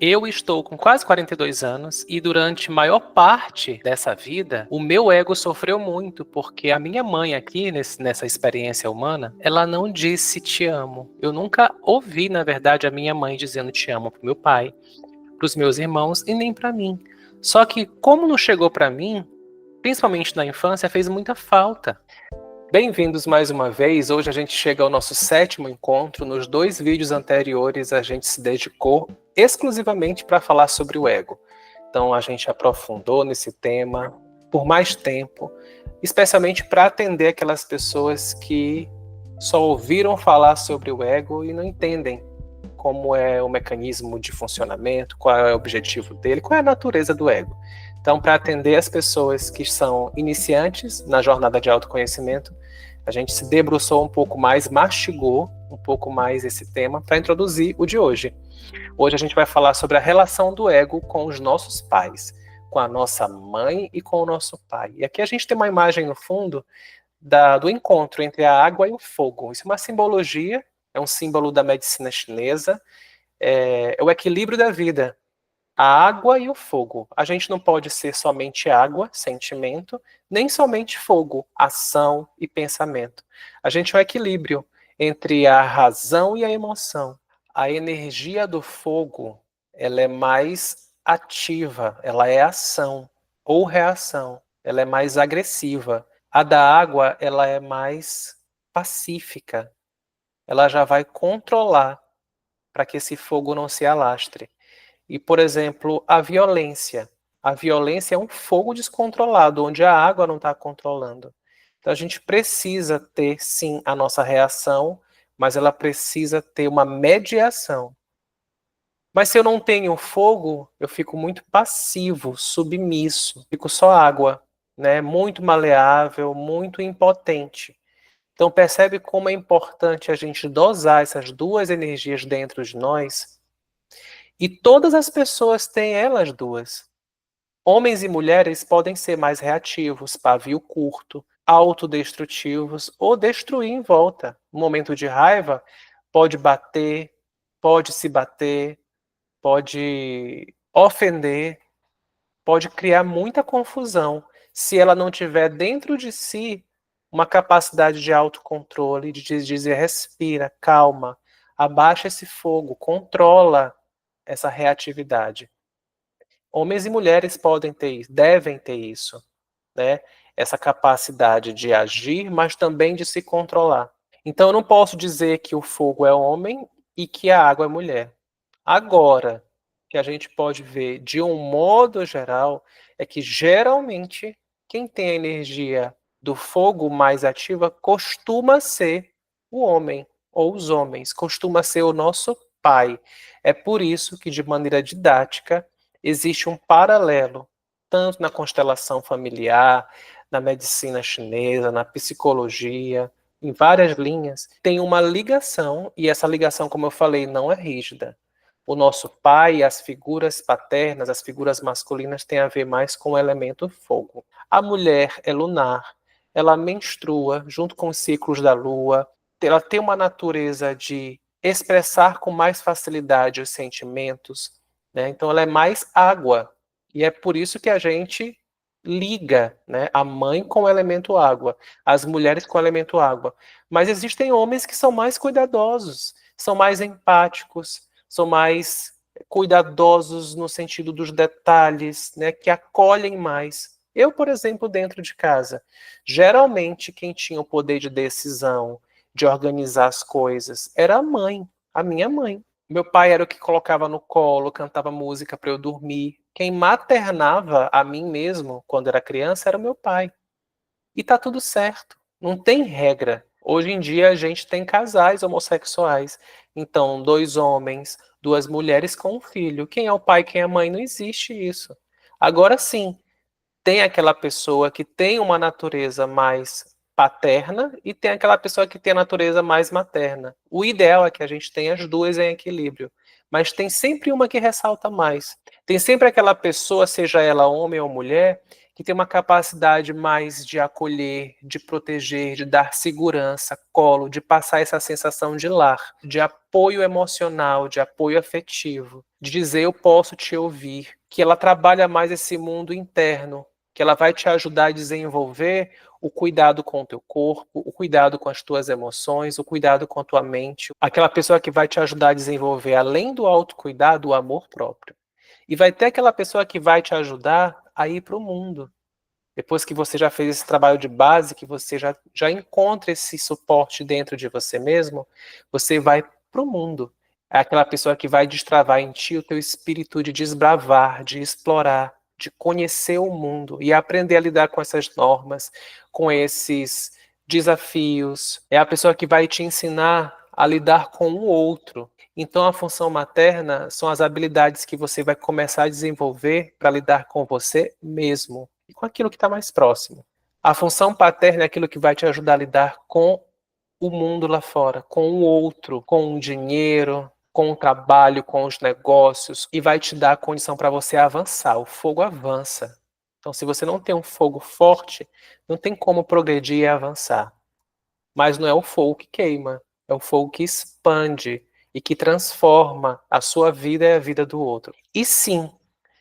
Eu estou com quase 42 anos e durante maior parte dessa vida, o meu ego sofreu muito, porque a minha mãe aqui, nessa experiência humana, ela não disse te amo. Eu nunca ouvi, na verdade, a minha mãe dizendo te amo pro meu pai, pros meus irmãos e nem pra mim. Só que como não chegou pra mim, principalmente na infância, fez muita falta. Bem-vindos mais uma vez. Hoje a gente chega ao nosso 7º encontro. Nos 2 vídeos anteriores a gente se dedicou exclusivamente para falar sobre o ego. Então a gente aprofundou nesse tema por mais tempo, especialmente para atender aquelas pessoas que só ouviram falar sobre o ego e não entendem como é o mecanismo de funcionamento, qual é o objetivo dele, qual é a natureza do ego. Então, para atender as pessoas que são iniciantes na jornada de autoconhecimento, a gente se debruçou um pouco mais, mastigou um pouco mais esse tema para introduzir o de hoje. Hoje a gente vai falar sobre a relação do ego com os nossos pais, com a nossa mãe e com o nosso pai. E aqui a gente tem uma imagem no fundo do encontro entre a água e o fogo. Isso é uma simbologia, é um símbolo da medicina chinesa, é o equilíbrio da vida. A água e o fogo. A gente não pode ser somente água, sentimento, nem somente fogo, ação e pensamento. A gente é um equilíbrio entre a razão e a emoção. A energia do fogo, ela é mais ativa, ela é ação ou reação. Ela é mais agressiva. A da água, ela é mais pacífica. Ela já vai controlar para que esse fogo não se alastre. E, por exemplo, a violência. A violência é um fogo descontrolado, onde a água não está controlando. Então a gente precisa ter, sim, a nossa reação, mas ela precisa ter uma mediação. Mas se eu não tenho fogo, eu fico muito passivo, submisso, fico só água, né? Muito maleável, muito impotente. Então percebe como é importante a gente dosar essas duas energias dentro de nós. E todas as pessoas têm elas duas. Homens e mulheres podem ser mais reativos, pavio curto, autodestrutivos ou destruir em volta. No momento de raiva, pode bater, pode se bater, pode ofender, pode criar muita confusão se ela não tiver dentro de si uma capacidade de autocontrole, de dizer respira, calma, abaixa esse fogo, controla essa reatividade. Homens e mulheres podem ter, devem ter isso, né? Essa capacidade de agir, mas também de se controlar. Então eu não posso dizer que o fogo é homem e que a água é mulher. Agora, que a gente pode ver de um modo geral, é que geralmente quem tem a energia do fogo mais ativa costuma ser o homem, ou os homens, costuma ser o nosso pai. É por isso que, de maneira didática, existe um paralelo, tanto na constelação familiar, na medicina chinesa, na psicologia, em várias linhas, tem uma ligação, e essa ligação, como eu falei, não é rígida. O nosso pai, as figuras paternas, as figuras masculinas têm a ver mais com o elemento fogo. A mulher é lunar, ela menstrua junto com os ciclos da lua, ela tem uma natureza de expressar com mais facilidade os sentimentos, né? Então ela é mais água, e é por isso que a gente liga, né, a mãe com o elemento água, as mulheres com o elemento água. Mas existem homens que são mais cuidadosos, são mais empáticos, são mais cuidadosos no sentido dos detalhes, né, que acolhem mais. Eu, por exemplo, dentro de casa, geralmente quem tinha o poder de decisão, de organizar as coisas, era a mãe, a minha mãe. Meu pai era o que colocava no colo, cantava música para eu dormir. Quem maternava a mim mesmo, quando era criança, era o meu pai. E tá tudo certo. Não tem regra. Hoje em dia a gente tem casais homossexuais. Então, 2 homens, 2 mulheres com um filho. Quem é o pai, quem é a mãe? Não existe isso. Agora sim, tem aquela pessoa que tem uma natureza mais paterna e tem aquela pessoa que tem a natureza mais materna. O ideal é que a gente tenha as duas em equilíbrio, mas tem sempre uma que ressalta mais. Tem sempre aquela pessoa, seja ela homem ou mulher, que tem uma capacidade mais de acolher, de proteger, de dar segurança, colo, de passar essa sensação de lar, de apoio emocional, de apoio afetivo. de dizer eu posso te ouvir, que ela trabalha mais esse mundo interno, que ela vai te ajudar a desenvolver o cuidado com o teu corpo, o cuidado com as tuas emoções, o cuidado com a tua mente, aquela pessoa que vai te ajudar a desenvolver, além do autocuidado, o amor próprio. E vai ter aquela pessoa que vai te ajudar a ir para o mundo. Depois que você já fez esse trabalho de base, que você já encontra esse suporte dentro de você mesmo, você vai para o mundo. É aquela pessoa que vai destravar em ti o teu espírito de desbravar, de explorar, de conhecer o mundo e aprender a lidar com essas normas, com esses desafios. É a pessoa que vai te ensinar a lidar com o outro. Então, a função materna são as habilidades que você vai começar a desenvolver para lidar com você mesmo e com aquilo que está mais próximo. A função paterna é aquilo que vai te ajudar a lidar com o mundo lá fora, com o outro, com o dinheiro, com o trabalho, com os negócios, e vai te dar a condição para você avançar. O fogo avança. Então, se você não tem um fogo forte, não tem como progredir e avançar. Mas não é o fogo que queima, é o fogo que expande e que transforma a sua vida e a vida do outro. E sim,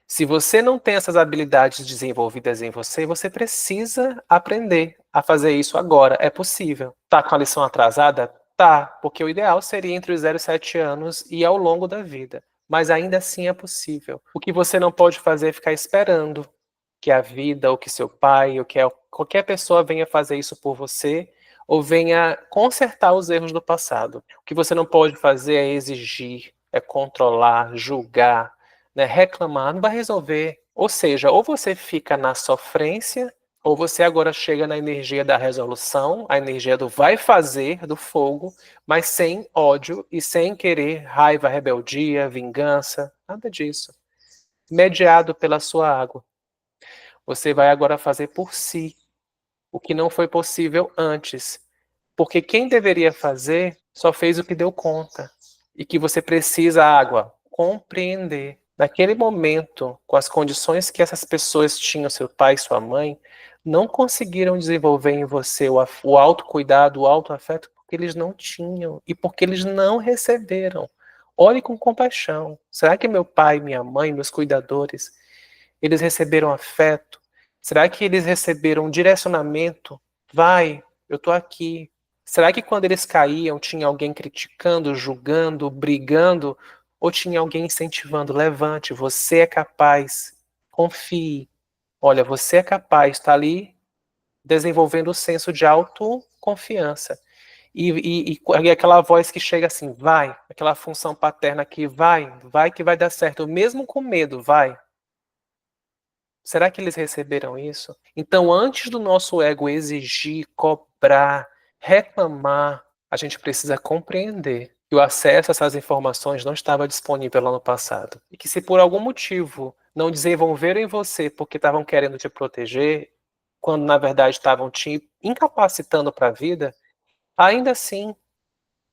se você não tem essas habilidades desenvolvidas em você, você precisa aprender a fazer isso agora. É possível. Tá com a lição atrasada? Tá, porque o ideal seria entre os 0 e 7 anos e ao longo da vida. Mas ainda assim é possível. O que você não pode fazer é ficar esperando que a vida, ou que seu pai, ou que qualquer pessoa venha fazer isso por você, ou venha consertar os erros do passado. O que você não pode fazer é exigir, é controlar, julgar, né, reclamar, não vai resolver. Ou seja, ou você fica na sofrência, ou você agora chega na energia da resolução, a energia do vai fazer, do fogo, mas sem ódio e sem querer raiva, rebeldia, vingança, nada disso. Mediado pela sua água. Você vai agora fazer por si o que não foi possível antes. Porque quem deveria fazer só fez o que deu conta. E que você precisa, água, compreender. Naquele momento, com as condições que essas pessoas tinham, seu pai e sua mãe, não conseguiram desenvolver em você o autocuidado, o autoafeto, porque eles não tinham e porque eles não receberam. Olhe com compaixão. Será que meu pai, minha mãe, meus cuidadores, eles receberam afeto? Será que eles receberam um direcionamento? Vai, eu tô aqui. Será que quando eles caíam tinha alguém criticando, julgando, brigando? Ou tinha alguém incentivando? Levante, você é capaz. Confie. Olha, você é capaz. Está ali desenvolvendo o senso de autoconfiança. E aquela voz que chega assim, vai. Aquela função paterna que vai que vai dar certo. Mesmo com medo, vai. Será que eles receberam isso? Então, antes do nosso ego exigir, cobrar, reclamar, a gente precisa compreender que o acesso a essas informações não estava disponível lá no passado. E que se por algum motivo não desenvolveram em você porque estavam querendo te proteger, quando na verdade estavam te incapacitando para a vida, ainda assim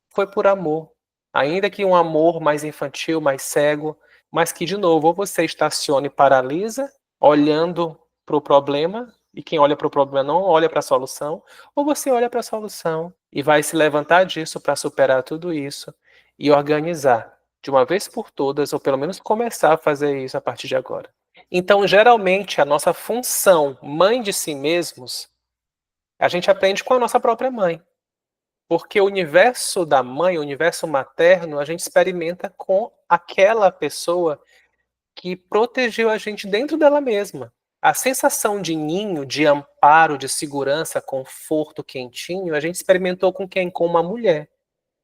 foi por amor. Ainda que um amor mais infantil, mais cego, mas que, de novo, ou você estaciona e paralisa, olhando para o problema, e quem olha para o problema não olha para a solução, ou você olha para a solução e vai se levantar disso para superar tudo isso e organizar de uma vez por todas, ou pelo menos começar a fazer isso a partir de agora. Então, geralmente, a nossa função mãe de si mesmos, a gente aprende com a nossa própria mãe. Porque o universo da mãe, o universo materno, a gente experimenta com aquela pessoa que protegeu a gente dentro dela mesma. A sensação de ninho, de amparo, de segurança, conforto, quentinho, a gente experimentou com quem? Com uma mulher.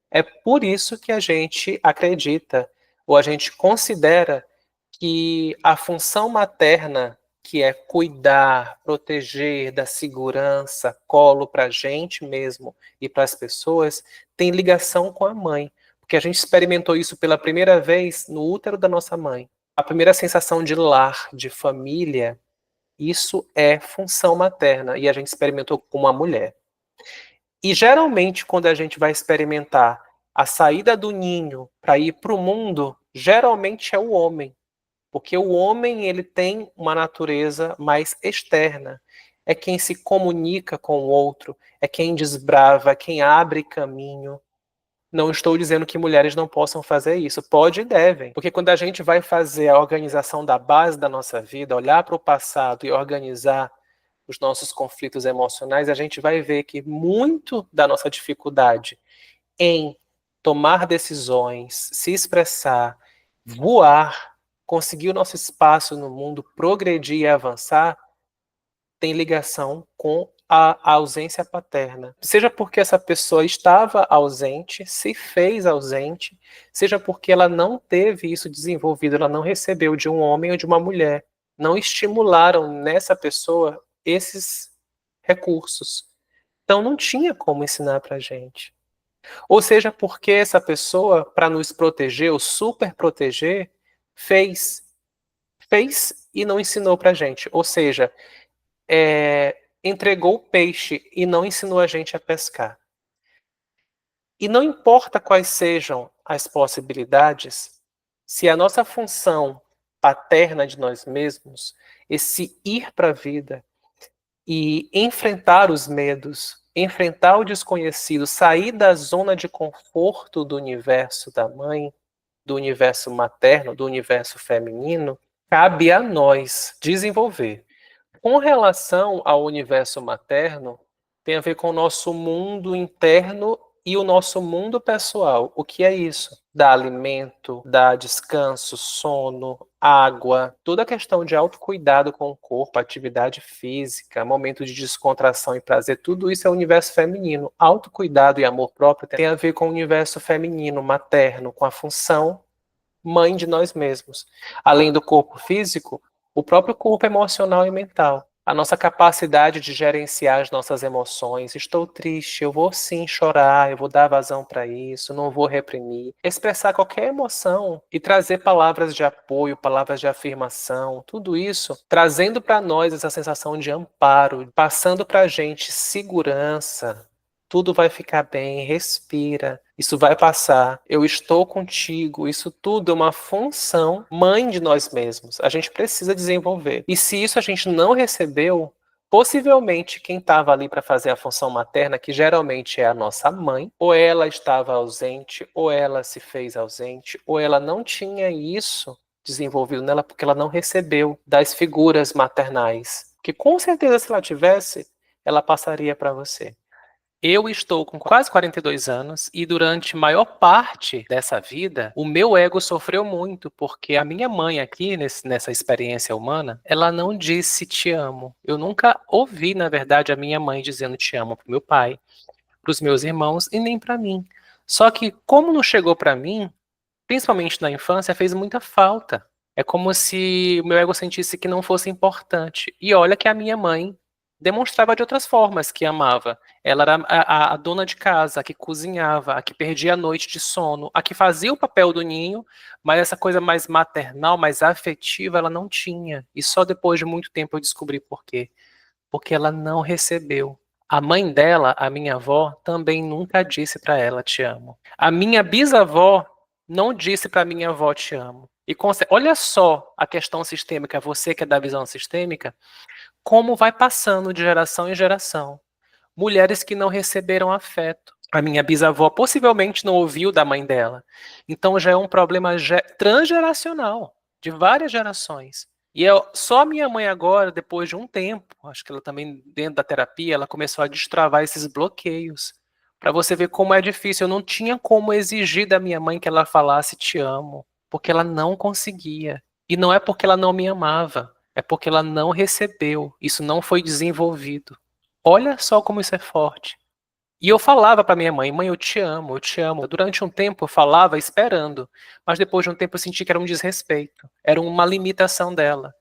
É por isso que a gente acredita, ou a gente considera que a função materna, que é cuidar, proteger, dar segurança, colo para a gente mesmo e para as pessoas, tem ligação com a mãe. Porque a gente experimentou isso pela primeira vez no útero da nossa mãe. A primeira sensação de lar, de família, isso é função materna e a gente experimentou com uma mulher. E geralmente, quando a gente vai experimentar a saída do ninho para ir para o mundo, geralmente é o homem. Porque o homem, ele tem uma natureza mais externa. É quem se comunica com o outro, é quem desbrava, é quem abre caminho. Não estou dizendo que mulheres não possam fazer isso. Pode e devem. Porque quando a gente vai fazer a organização da base da nossa vida, olhar para o passado e organizar os nossos conflitos emocionais, a gente vai ver que muito da nossa dificuldade em tomar decisões, se expressar, voar, conseguir o nosso espaço no mundo, progredir e avançar, tem ligação com a ausência paterna. Seja porque essa pessoa estava ausente, se fez ausente, seja porque ela não teve isso desenvolvido, ela não recebeu de um homem ou de uma mulher. Não estimularam nessa pessoa esses recursos. Então não tinha como ensinar pra gente. Ou seja, porque essa pessoa, para nos proteger ou super proteger, fez. Fez e não ensinou pra gente. Ou seja, entregou o peixe e não ensinou a gente a pescar. E não importa quais sejam as possibilidades, se a nossa função paterna de nós mesmos, esse ir para a vida e enfrentar os medos, enfrentar o desconhecido, sair da zona de conforto do universo da mãe, do universo materno, do universo feminino, cabe a nós desenvolver. Com relação ao universo materno, tem a ver com o nosso mundo interno e o nosso mundo pessoal. O que é isso? Dá alimento, dá descanso, sono, água, toda a questão de autocuidado com o corpo, atividade física, momento de descontração e prazer, tudo isso é o universo feminino. Autocuidado e amor próprio tem a ver com o universo feminino, materno, com a função mãe de nós mesmos. Além do corpo físico, o próprio corpo emocional e mental. A nossa capacidade de gerenciar as nossas emoções. Estou triste, eu vou sim chorar, eu vou dar vazão para isso, não vou reprimir. Expressar qualquer emoção e trazer palavras de apoio, palavras de afirmação, tudo isso trazendo para nós essa sensação de amparo, passando para a gente segurança. Tudo vai ficar bem, respira, isso vai passar, eu estou contigo, isso tudo é uma função mãe de nós mesmos. A gente precisa desenvolver. E se isso a gente não recebeu, possivelmente quem estava ali para fazer a função materna, que geralmente é a nossa mãe, ou ela estava ausente, ou ela se fez ausente, ou ela não tinha isso desenvolvido nela porque ela não recebeu das figuras maternais. Que com certeza se ela tivesse, ela passaria para você. Eu estou com quase 42 anos e durante maior parte dessa vida, o meu ego sofreu muito, porque a minha mãe aqui, nessa experiência humana, ela não disse te amo. Eu nunca ouvi, na verdade, a minha mãe dizendo te amo para o meu pai, para os meus irmãos e nem para mim. Só que como não chegou para mim, principalmente na infância, fez muita falta. É como se o meu ego sentisse que não fosse importante. E olha que a minha mãe demonstrava de outras formas que amava. Ela era a dona de casa, a que cozinhava, a que perdia a noite de sono, a que fazia o papel do ninho, mas essa coisa mais maternal, mais afetiva, ela não tinha. E só depois de muito tempo eu descobri por quê. Porque ela não recebeu. A mãe dela, a minha avó, também nunca disse para ela te amo. A minha bisavó não disse para minha avó te amo. E olha só a questão sistêmica, você que é da visão sistêmica, como vai passando de geração em geração. Mulheres que não receberam afeto. A minha bisavó possivelmente não ouviu da mãe dela. Então já é um problema transgeracional, de várias gerações. E só a minha mãe agora, depois de um tempo, acho que ela também, dentro da terapia, ela começou a destravar esses bloqueios. Para você ver como é difícil. Eu não tinha como exigir da minha mãe que ela falasse te amo, porque ela não conseguia. E não é porque ela não me amava, é porque ela não recebeu. Isso não foi desenvolvido. Olha só como isso é forte. E eu falava para minha mãe, mãe, eu te amo, eu te amo. Durante um tempo eu falava esperando, mas depois de um tempo eu senti que era um desrespeito, era uma limitação dela.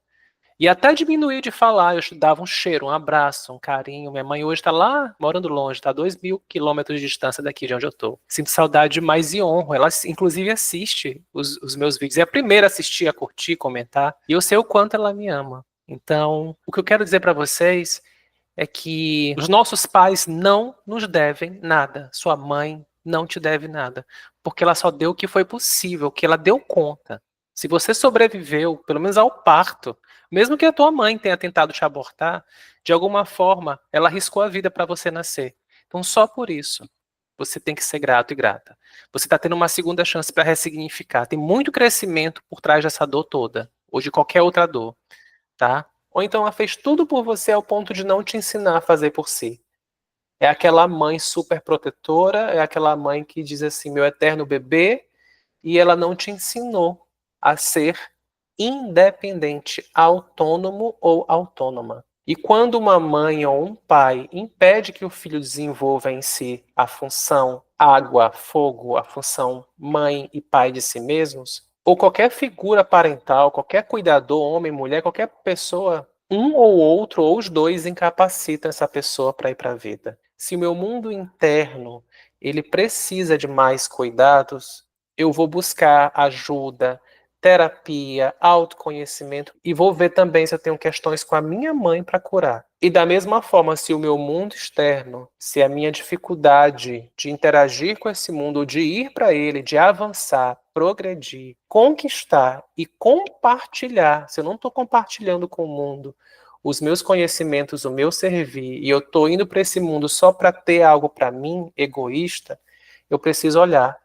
E até diminuí de falar, eu dava um cheiro, um abraço, um carinho. Minha mãe hoje está lá, morando longe, está a 2.000 quilômetros de distância daqui de onde eu estou. Sinto saudade demais e honro. Ela, inclusive, assiste os meus vídeos. É a primeira a assistir, a curtir, comentar. E eu sei o quanto ela me ama. Então, o que eu quero dizer para vocês é que os nossos pais não nos devem nada. Sua mãe não te deve nada, porque ela só deu o que foi possível, o que ela deu conta. Se você sobreviveu, pelo menos ao parto, mesmo que a tua mãe tenha tentado te abortar, de alguma forma ela arriscou a vida para você nascer. Então só por isso. você tem que ser grato e grata. Você está tendo uma segunda chance para ressignificar. Tem muito crescimento por trás dessa dor toda, ou de qualquer outra dor, tá? Ou então ela fez tudo por você ao ponto de não te ensinar a fazer por si. É aquela mãe super protetora, é aquela mãe que diz assim, meu eterno bebê, e ela não te ensinou a ser independente, autônomo ou autônoma. E quando uma mãe ou um pai impede que o filho desenvolva em si a função água, fogo, a função mãe e pai de si mesmos, ou qualquer figura parental, qualquer cuidador, homem, mulher, qualquer pessoa, um ou outro, ou os dois, incapacitam essa pessoa para ir para a vida. Se o meu mundo interno ele precisa de mais cuidados, eu vou buscar ajuda, terapia, autoconhecimento e vou ver também se eu tenho questões com a minha mãe para curar. E da mesma forma, se o meu mundo externo, se a minha dificuldade de interagir com esse mundo, de ir para ele, de avançar, progredir, conquistar e compartilhar, se eu não estou compartilhando com o mundo os meus conhecimentos, o meu servir, e eu estou indo para esse mundo só para ter algo para mim, egoísta, eu preciso olhar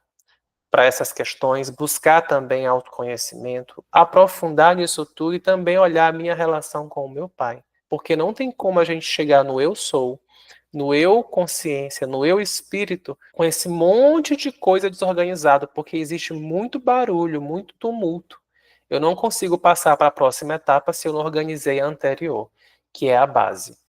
para essas questões, buscar também autoconhecimento, aprofundar nisso tudo e também olhar a minha relação com o meu pai. Porque não tem como a gente chegar no eu sou, no eu consciência, no eu espírito, com esse monte de coisa desorganizada, porque existe muito barulho, muito tumulto. Eu não consigo passar para a próxima etapa se eu não organizei a anterior, que é a base.